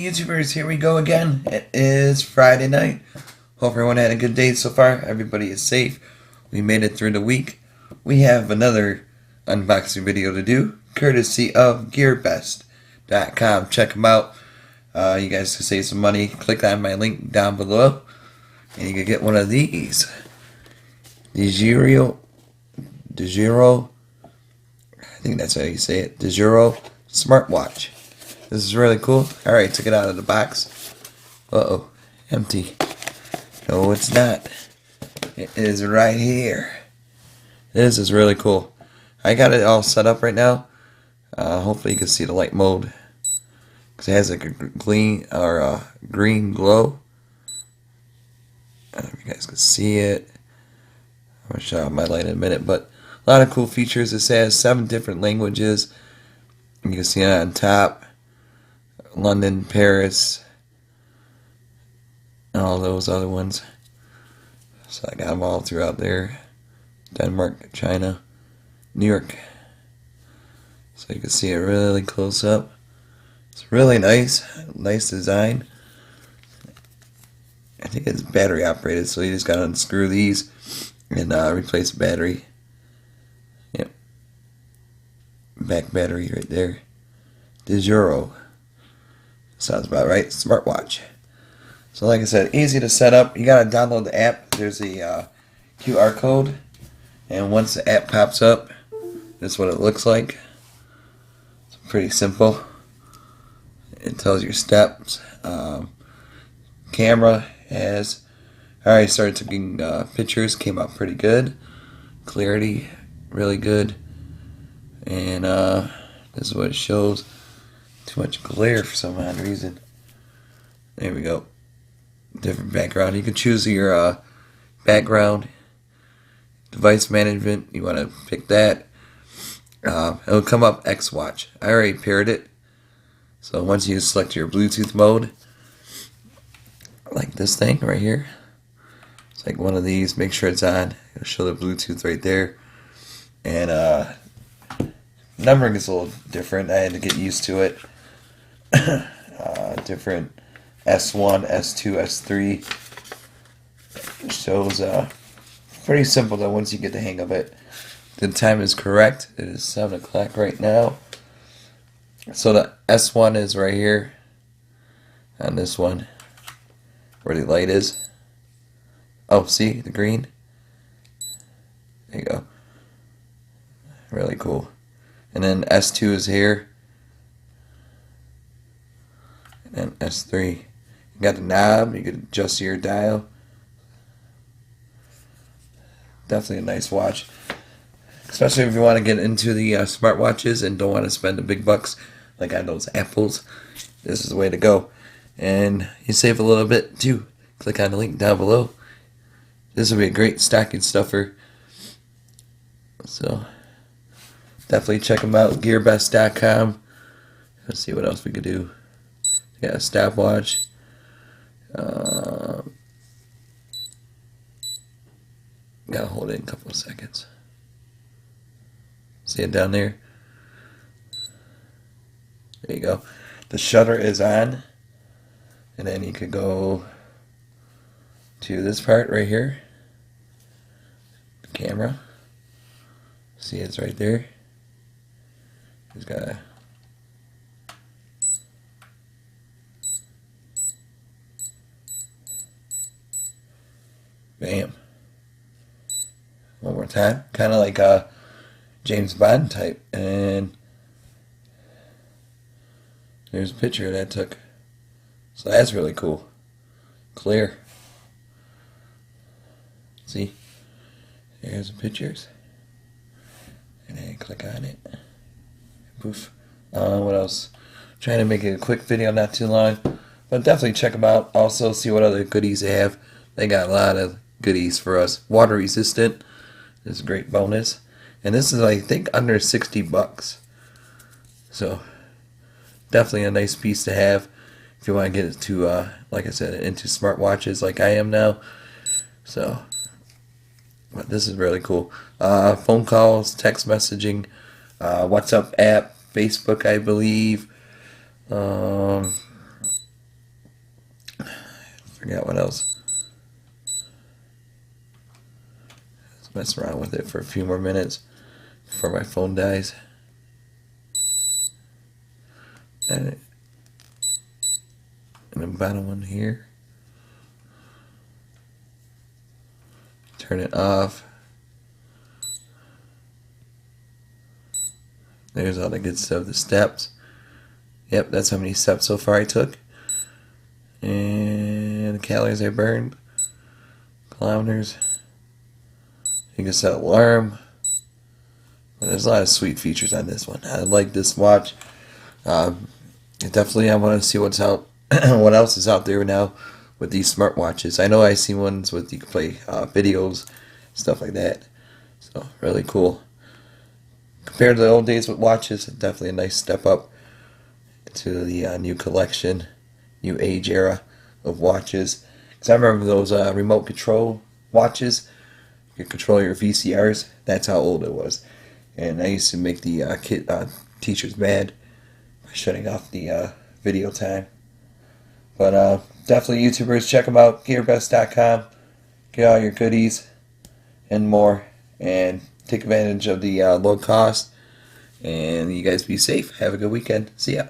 YouTubers, here we go again. It is Friday night. Hope everyone had a good day so far. Everybody is safe. We made it through the week. We have another unboxing video to do, courtesy of GearBest.com. Check them out. You guys can save some money. Click on my link down below, and you can get one of these. DeGiro, I think that's how you say it. DeGiro SmartWatch. This is really cool. Alright, took it out of the box. Uh-oh, empty. No, it's not. It is right here. This is really cool. I got it all set up right now. Hopefully you can see the light mode, because it has like a green glow. I don't know if you guys can see it. I'm going to show out my light in a minute, but a lot of cool features. It has 7 different languages. You can see it on top. London, Paris, and all those other ones. So I got them all throughout there. Denmark, China, New York. So you can see it really close up. It's really nice. Nice design. I think it's battery operated, so you just gotta unscrew these and replace the battery. Yep. Back battery right there. DeGiro. Sounds about right. Smartwatch. So like I said, easy to set up. You gotta download the app. There's a QR code, and once the app pops up, this is what it looks like. It's pretty simple. It tells your steps. Camera has. I already started taking pictures. Came out pretty good. Clarity, really good. And this is what it shows. Too much glare for some odd reason. There we go. Different background. You can choose your background. Device management. You want to pick that. It'll come up XWatch. I already paired it. So once you select your Bluetooth mode, like this thing right here. It's like one of these. Make sure it's on. It'll show the Bluetooth right there. And numbering is a little different. I had to get used to it. Different S1, S2, S3. It shows pretty simple though once you get the hang of it. The time is correct. It is 7 o'clock right now. So the S1 is right here on this one where the light is. Oh, see the green? There you go. Really cool. And then S2 is here. And S3. You got the knob, you can adjust your dial. Definitely a nice watch. Especially if you want to get into the smartwatches and don't want to spend the big bucks like on those Apples. This is the way to go. And you save a little bit too. Click on the link down below. This will be a great stocking stuffer. So definitely check them out. GearBest.com. Let's see what else we could do. Yeah, a stopwatch. Gotta hold it in a couple of seconds. See it down there? There you go. The shutter is on. And then you could go to this part right here. The camera. See, it's right there. Just gotta. Bam. One more time. Kind of like a James Bond type. And there's a picture that I took. So that's really cool. Clear. See? There's the pictures. And then click on it. Poof. What else? Trying to make it a quick video, not too long. But definitely check them out. Also see what other goodies they have. They got a lot of goodies for us. Water resistant. This is a great bonus. And this is, I think, under 60 bucks. So definitely a nice piece to have if you want to get it to, like I said, into smartwatches like I am now. So but this is really cool. Phone calls, text messaging, WhatsApp app, Facebook, I believe. forgot what else. Let's mess around with it for a few more minutes before my phone dies. And the bottom one here. Turn it off. There's all the good stuff, the steps. Yep, that's how many steps so far I took. And the calories I burned. Kilometers. You can set alarm. But there's a lot of sweet features on this one. I like this watch. Definitely I want to see what's out, what else is out there now with these smartwatches. I know I see ones with you can play videos, stuff like that. So really cool. Compared to the old days with watches, definitely a nice step up to the new collection, new age era of watches. Because I remember those remote control watches. You could control your VCRs. That's how old it was. And I used to make the teachers mad by shutting off the video time. But definitely YouTubers, check them out, GearBest.com. Get all your goodies and more. And take advantage of the low cost. And you guys be safe. Have a good weekend. See ya.